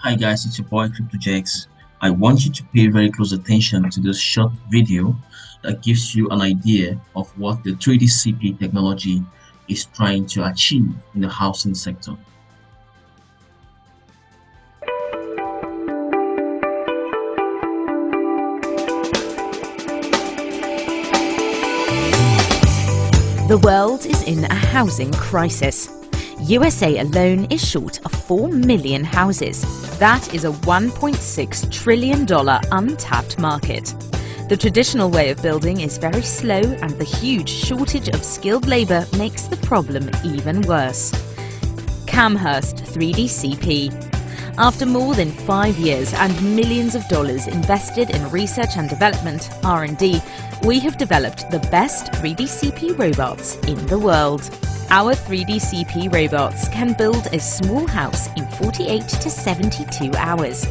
Hi guys, it's your boy CryptoJX. I want you to pay very close attention to this short video that gives you an idea of what the 3D CP technology is trying to achieve in the housing sector. The world is in a housing crisis. USA alone is short of 4 million houses. That is a $1.6 trillion untapped market. The traditional way of building is very slow, and the huge shortage of skilled labor makes the problem even worse. CAMHEIST 3D CP. After more than 5 years and millions of dollars invested in research and development (R&D), we have developed the best 3D CP robots in the world. Our 3D CP robots can build a small house in 48 to 72 hours,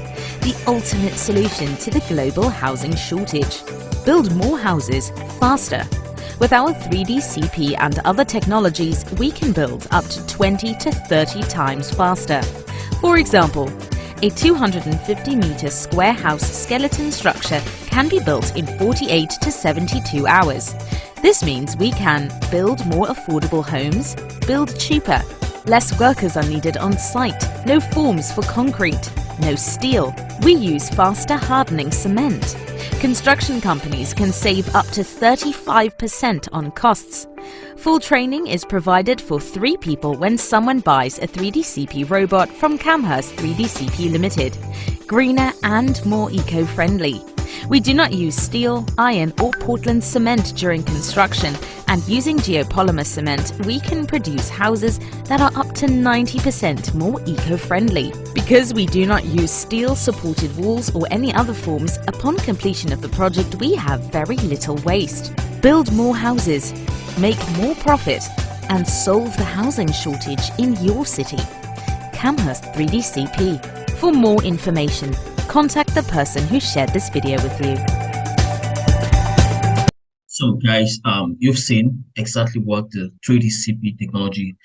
the ultimate solution to the global housing shortage. Build more houses faster. With our 3D CP and other technologies, we can build up to 20 to 30 times faster. For example, a 250-meter square house skeleton structure can be built in 48 to 72 hours. This means we can build more affordable homes, build cheaper, less workers are needed on site, no forms for concrete, no steel. We use faster hardening cement. Construction companies can save up to 35% on costs. Full training is provided for 3 people when someone buys a 3D CP robot from CAMHEIST 3D CP Limited. Greener and more eco-friendly. We do not use steel, iron or Portland cement during construction, and using geopolymer cement, we can produce houses that are up to 90% more eco-friendly. Because we do not use steel-supported walls or any other forms, upon completion of the project we have very little waste. Build more houses, make more profit, and solve the housing shortage in your city. CAMHEIST 3D CP. For more information, contact the person who shared this video with you. So guys, you've seen exactly what the 3D CP technology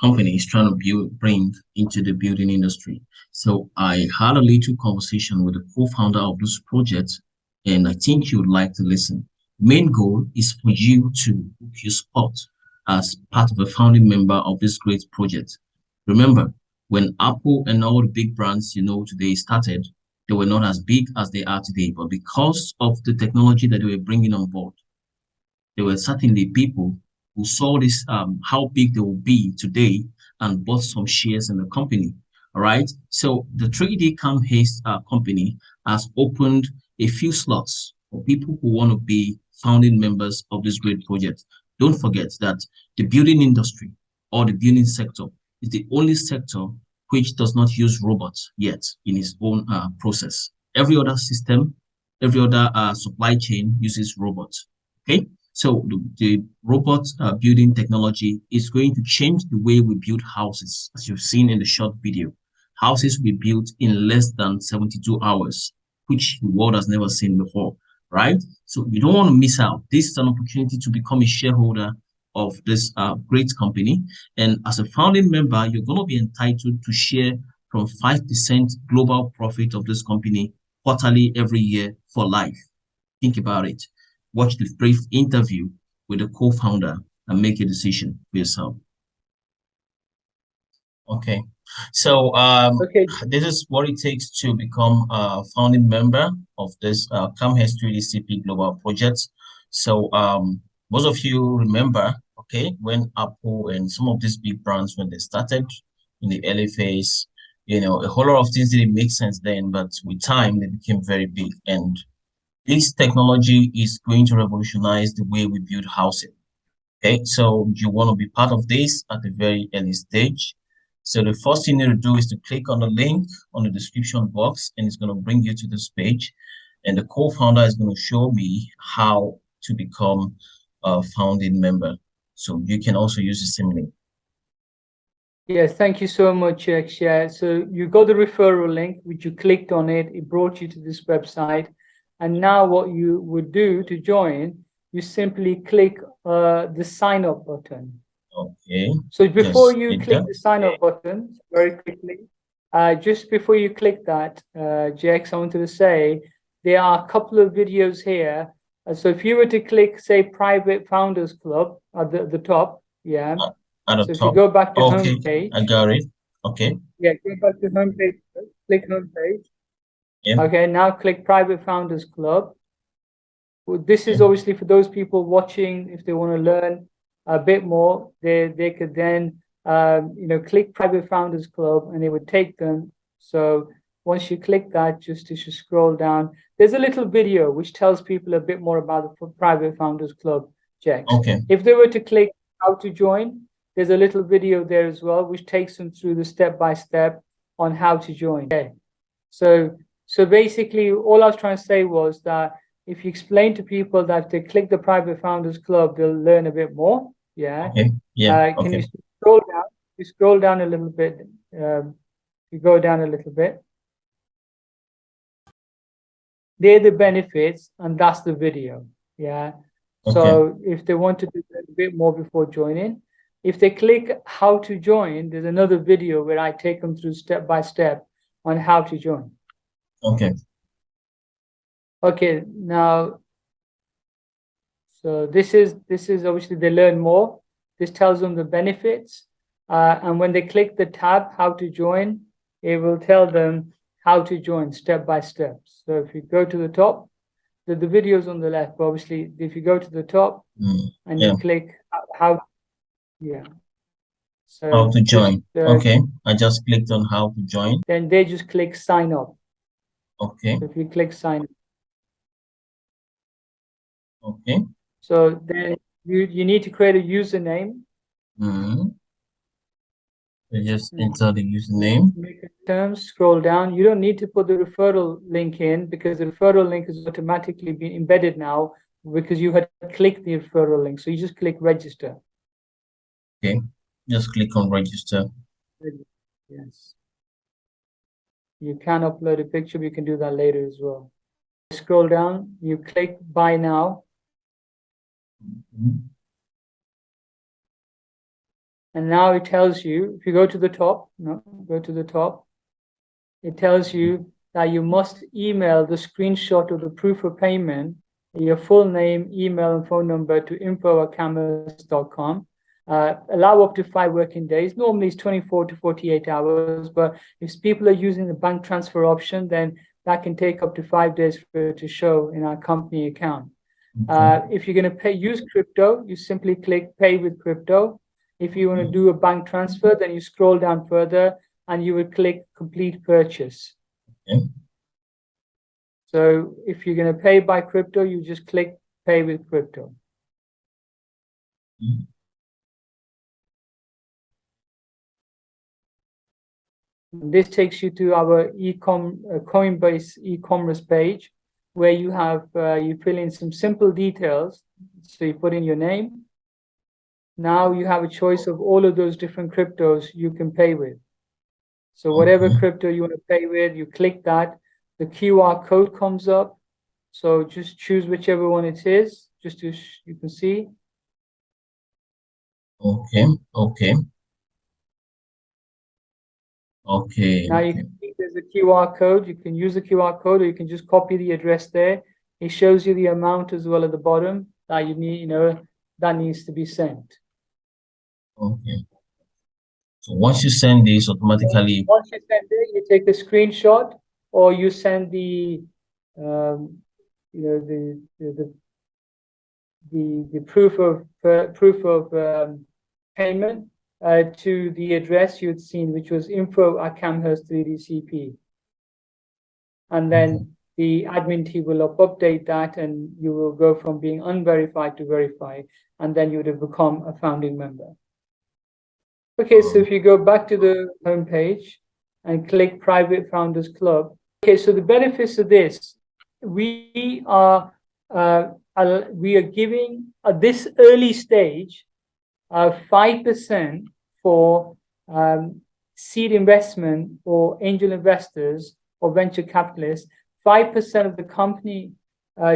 company is trying to bring into the building industry. So I had a little conversation with the co-founder of this project, and I think you would like to listen. Main goal is for you to book your spot as part of a founding member of this great project. Remember, when Apple and all the big brands today started, they were not as big as they are today, but because of the technology that they were bringing on board, there were certainly people who saw this, how big they will be today, and bought some shares in the company. All right. So the 3D CAMHEIST company has opened a few slots for people who want to be founding members of this great project. Don't forget that the building industry or the building sector is the only sector which does not use robots yet in its own process. Every other system, every other supply chain uses robots. Okay. So the robot building technology is going to change the way we build houses, as you've seen in the short video. Houses will be built in less than 72 hours, which the world has never seen before, right? So you don't want to miss out. This is an opportunity to become a shareholder of this great company. And as a founding member, you're going to be entitled to share from 5% global profit of this company quarterly every year for life. Think about it. Watch the brief interview with the co-founder and make a decision for yourself. Okay. So this is what it takes to become a founding member of this CAMHEIST 3D CP Global project. So most of you remember, okay, when Apple and some of these big brands, when they started in the early phase, a whole lot of things didn't make sense then, but with time they became very big. And this technology is going to revolutionize the way we build housing. Okay, so you want to be part of this at a very early stage. So the first thing you need to do is to click on the link on the description box, and it's going to bring you to this page. And the co-founder is going to show me how to become a founding member. So you can also use the same link. Yes, thank you so much, Akshay. So you got the referral link, which you clicked on it. It brought you to this website. And now what you would do to join, you simply click the sign up button. Okay. So before you click the sign up button, very quickly, Just before you click that, JX, I wanted to say there are a couple of videos here. So if you were to click, say, Private Founders Club at the top, yeah. At the So if you top. go back to home Okay, page, I got it. Okay. yeah, go back to home page, click home page. Yeah. Okay, now click Private Founders Club. Well, this is Yeah. obviously for those people watching. If they want to learn a bit more, they could then click Private Founders Club, and it would take them. So once you click that, just as you scroll down, there's a little video which tells people a bit more about the Private Founders Club, Jex. Okay. If they were to click how to join, there's a little video there as well, which takes them through the step-by-step on how to join. Okay. So basically, all I was trying to say was that if you explain to people that if they click the Private Founders Club, they'll learn a bit more. Yeah. Okay. Yeah. Can Okay. you scroll down? You scroll down a little bit. You go down a little bit. They're the benefits, and that's the video. Yeah. Okay. So if they want to do a bit more before joining, if they click how to join, there's another video where I take them through step by step on how to join. Okay. Okay, now, so this is obviously they learn more. This tells them the benefits. And when they click the tab, how to join, it will tell them how to join step by step. So if you go to the top, the video's on the left, but obviously if you go to the top and Yeah. you click how, yeah. So How to just, join. Okay. I just clicked on how to join. then they just click sign up. Okay. So if you click sign up. Okay. So then you need to create a username. So just enter the username. Make a term, scroll down. You don't need to put the referral link in because the referral link is automatically been embedded now because you had clicked the referral link. So you just click register. Okay. Just click on register. Yes. You can upload a picture, but you can do that later as well. Scroll down, you click buy now. And now it tells you, if you go to the top, it tells you that you must email the screenshot of the proof of payment, your full name, email, and phone number to info@camhist.com. Allow up to 5 working days. Normally it's 24 to 48 hours, but if people are using the bank transfer option, then that can take up to 5 days for it to show in our company account. If you're going to use crypto, you simply click pay with crypto. If you want to do a bank transfer, then you scroll down further and you would click complete purchase. Okay. So if you're going to pay by crypto, you just click pay with crypto. This takes you to our Coinbase e-commerce page where you have you fill in some simple details. So you put in your name. Now you have a choice of all of those different cryptos you can pay with. So whatever crypto you want to pay with, you click that. The QR code comes up. So just choose whichever one it is, just to you can see. Okay. Okay. Okay. Now you can see there's a QR code. You can use the QR code, or you can just copy the address there. It shows you the amount as well at the bottom that you need, that needs to be sent. Okay. So once you send this, automatically. Once you send it, you take a screenshot, or you send the proof of payment to the address you'd seen, which was info@CAMHEIST3DCP. And then the admin team will update that, and you will go from being unverified to verified, and then you would have become a founding member. Okay, so if you go back to the home page and click Private Founders Club. Okay, so the benefits of this, we are giving at this early stage 5% for seed investment or angel investors or venture capitalists. 5% of the company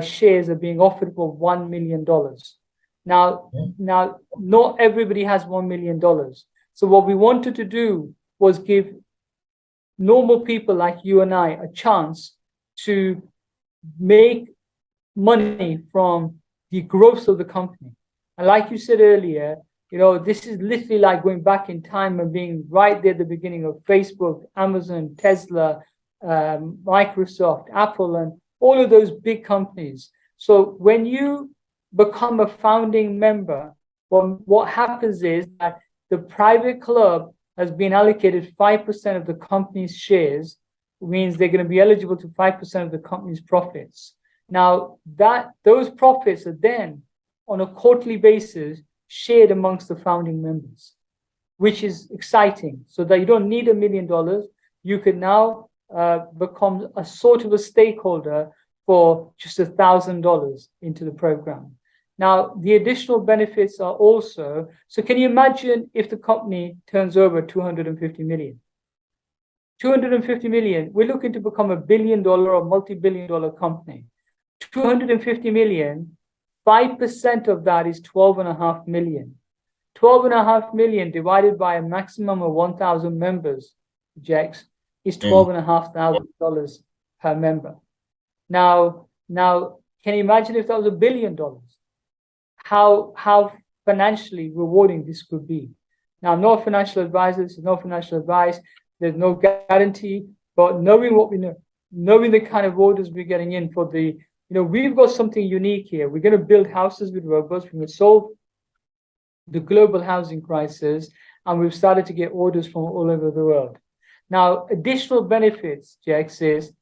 shares are being offered for $1 million. Now, not everybody has $1 million. So what we wanted to do was give normal people like you and I a chance to make money from the growth of the company. And like you said earlier, this is literally like going back in time and being right there at the beginning of Facebook, Amazon, Tesla, Microsoft, Apple, and all of those big companies. So when you become a founding member, what happens is that the private club has been allocated 5% of the company's shares, means they're going to be eligible to 5% of the company's profits. Now, those profits are then, on a quarterly basis, shared amongst the founding members, which is exciting. So that you don't need $1 million. You can now become a sort of a stakeholder for just $1,000 into the program. Now, the additional benefits are also, so can you imagine if the company turns over 250 million? 250 million, we're looking to become $1 billion or multi-billion-dollar company. 250 million, 5% of that is 12.5 million. 12.5 million divided by a maximum of 1,000 members, Jex, is $12,500 per member. Now, can you imagine if that was $1 billion? How financially rewarding this could be. Now, I'm not a financial advisor, this is no financial advice, there's no guarantee, but knowing what we know, knowing the kind of orders we're getting in for the, we've got something unique here. We're going to build houses with robots, we're going to solve the global housing crisis, and we've started to get orders from all over the world. Now, additional benefits, Jex, is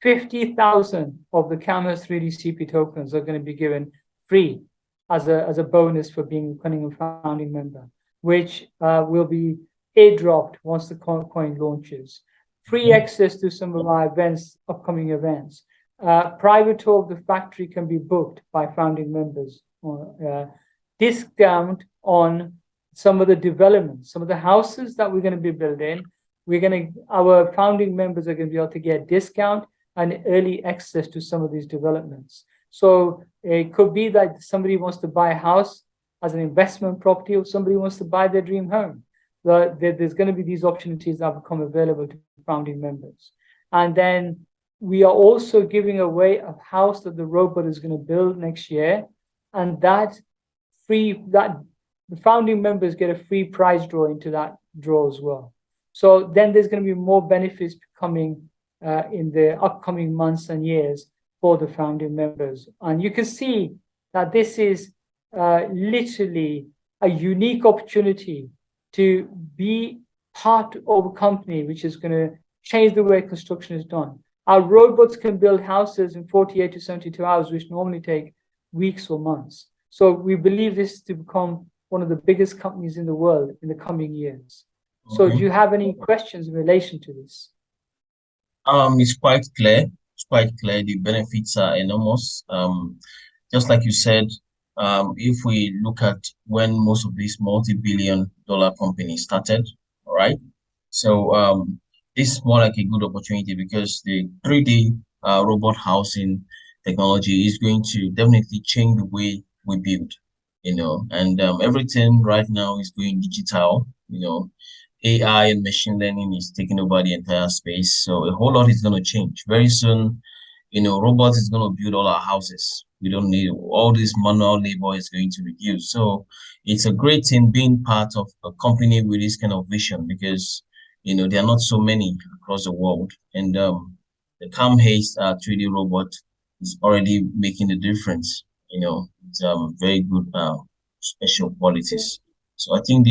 50,000 of the CAMHEIST 3D CP tokens are going to be given free as a bonus for becoming a founding member, which will be airdropped once the coin launches. Free access to some of our events, upcoming events. Private tour of the factory can be booked by founding members. Discount on some of the developments, some of the houses that we're going to be building. Our founding members are going to be able to get discount and early access to some of these developments. So it could be that somebody wants to buy a house as an investment property, or somebody wants to buy their dream home. There's going to be these opportunities that become available to founding members. And then we are also giving away a house that the robot is going to build next year, and the founding members get a free prize draw into that draw as well. So then there's going to be more benefits coming in the upcoming months and years for the founding members. And you can see that this is literally a unique opportunity to be part of a company which is going to change the way construction is done. Our robots can build houses in 48 to 72 hours, which normally take weeks or months. So we believe this to become one of the biggest companies in the world in the coming years. So do you have any questions in relation to this? It's quite clear. It's quite clear. The benefits are enormous. Just like you said, if we look at when most of these multi-billion-dollar companies started, all right? So this is more like a good opportunity because the 3D robot housing technology is going to definitely change the way we build, and everything right now is going digital, AI and machine learning is taking over the entire space. So a whole lot is going to change. Very soon, robots is going to build all our houses. We don't need all this manual labor is going to reduce. So it's a great thing being part of a company with this kind of vision because, there are not so many across the world. And the CAMHEIST 3D robot is already making a difference. It's very good special qualities. So I think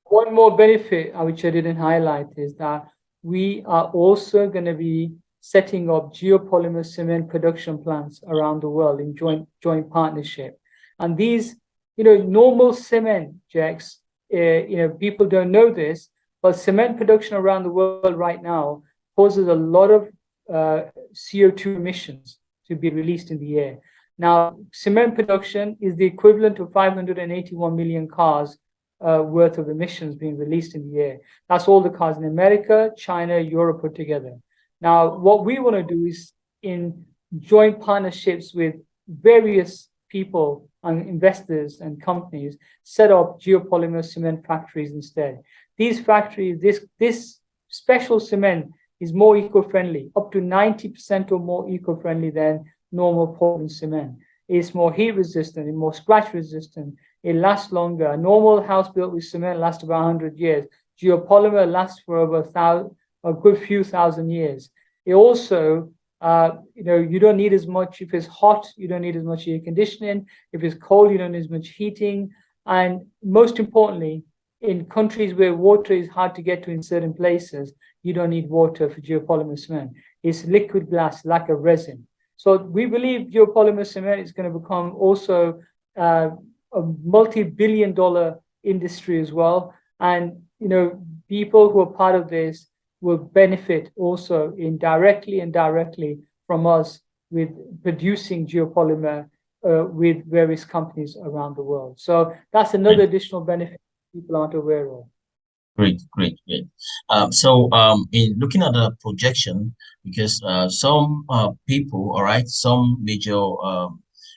one more benefit which I didn't highlight is that we are also going to be setting up geopolymer cement production plants around the world in joint partnership. And these, normal cement, Jex, people don't know this, but cement production around the world right now causes a lot of CO2 emissions to be released in the air. Now, cement production is the equivalent of 581 million cars worth of emissions being released in the air. That's all the cars in America, China, Europe put together. Now, what we want to do is in joint partnerships with various people and investors and companies, set up geopolymer cement factories instead. These factories, this special cement is more eco-friendly, up to 90% or more eco-friendly than normal Portland cement. It's more heat resistant, it's more scratch resistant, it lasts longer. A normal house built with cement lasts about 100 years. Geopolymer lasts for over a good few thousand years. It also, you don't need as much. If it's hot, you don't need as much air conditioning. If it's cold, you don't need as much heating. And most importantly, in countries where water is hard to get to in certain places, you don't need water for geopolymer cement. It's liquid glass, like a resin. So we believe geopolymer cement is going to become also a multi-billion-dollar industry as well. And people who are part of this will benefit also indirectly and directly from us with producing geopolymer with various companies around the world. So that's another additional benefit people aren't aware of. Great. In looking at the projection, because some people, all right, some major,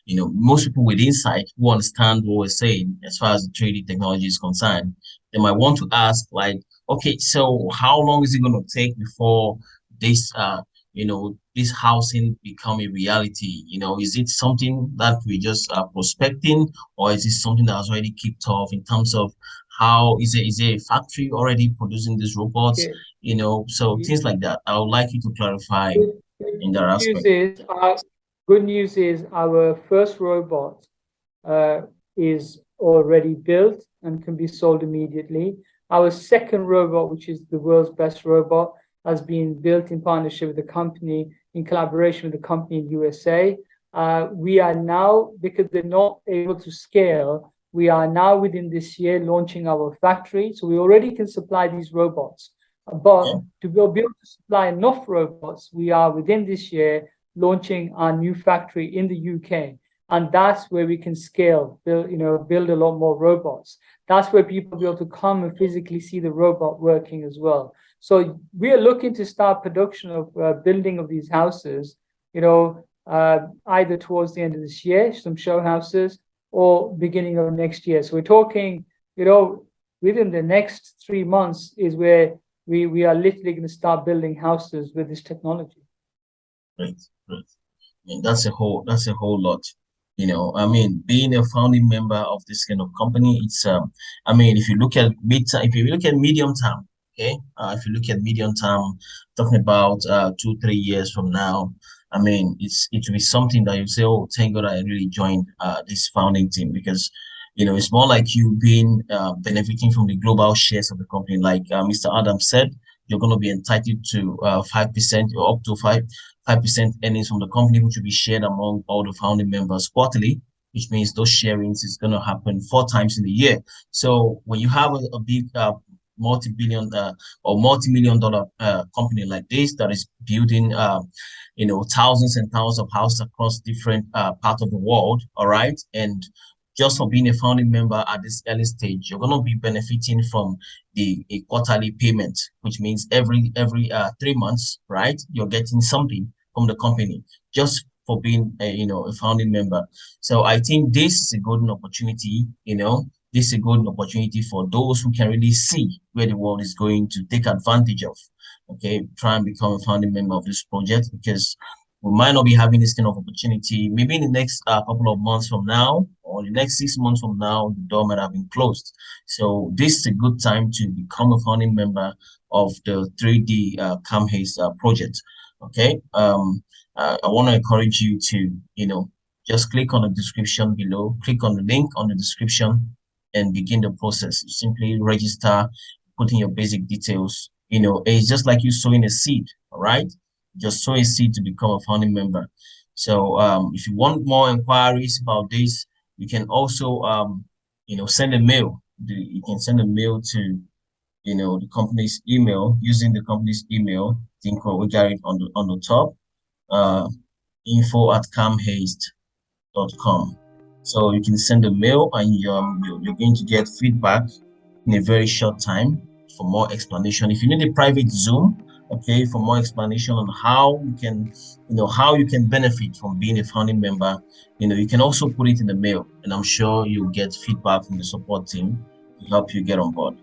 most people with insight who understand what we're saying as far as the 3D technology is concerned, they might want to ask, like, okay, so how long is it going to take before this, this housing become a reality? Is it something that we just are prospecting, or is it something that has already kicked off in terms of how is a factory already producing these robots? Okay. So things like that. I would like you to clarify Good, in that good news aspect. is good news is our first robot is already built and can be sold immediately. Our second robot, which is the world's best robot, has been built in partnership with the company, in collaboration with the company in USA. We are now, because they're not able to scale, we are now within this year launching our factory. So we already can supply these robots. But to be able to supply enough robots, we are within this year launching our new factory in the UK. And that's where we can scale, build a lot more robots. That's where people will be able to come and physically see the robot working as well. So we are looking to start production of building of these houses, either towards the end of this year, some show houses, or beginning of next year. So we're talking, within the next 3 months is where we are literally going to start building houses with this technology. Great. And that's a whole lot. Being a founding member of this kind of company, it's if you look at medium term, okay, if you look at medium term, talking about 2-3 years from now, it will be something that you say, oh, thank God I really joined this founding team, because it's more like you being benefiting from the global shares of the company. Like Mr. Adams said, you're going to be entitled to 5% or up to 5% earnings from the company, which will be shared among all the founding members quarterly, which means those sharings is going to happen 4 times in a year. So when you have a big multi-billion or multi-million dollar company like this that is building thousands and thousands of houses across different parts of the world, all right, and just for being a founding member at this early stage, you're going to be benefiting from a quarterly payment, which means every 3 months, right? You're getting something from the company just for being a founding member. So I think this is a golden opportunity. This is a golden opportunity for those who can really see where the world is going to take advantage of. Okay, try and become a founding member of this project, because we might not be having this kind of opportunity. Maybe in the next couple of months from now, or the next 6 months from now, the door might have been closed. So this is a good time to become a founding member of the 3D CAMHEIST project. Okay. I want to encourage you to, just click on the description below, click on the link on the description, and begin the process. Simply register, put in your basic details. It's just like you sowing a seed, all right? Just sow a seed to become a founding member. So if you want more inquiries about this, you can also send a mail. You can send a mail to the company's email, using the company's email. I think we got it on the top. info@camheist.com. So you can send a mail, and you're going to get feedback in a very short time for more explanation. If you need a private Zoom, okay, for more explanation on how you can benefit from being a founding member, you can also put it in the mail, and I'm sure you'll get feedback from the support team to help you get on board.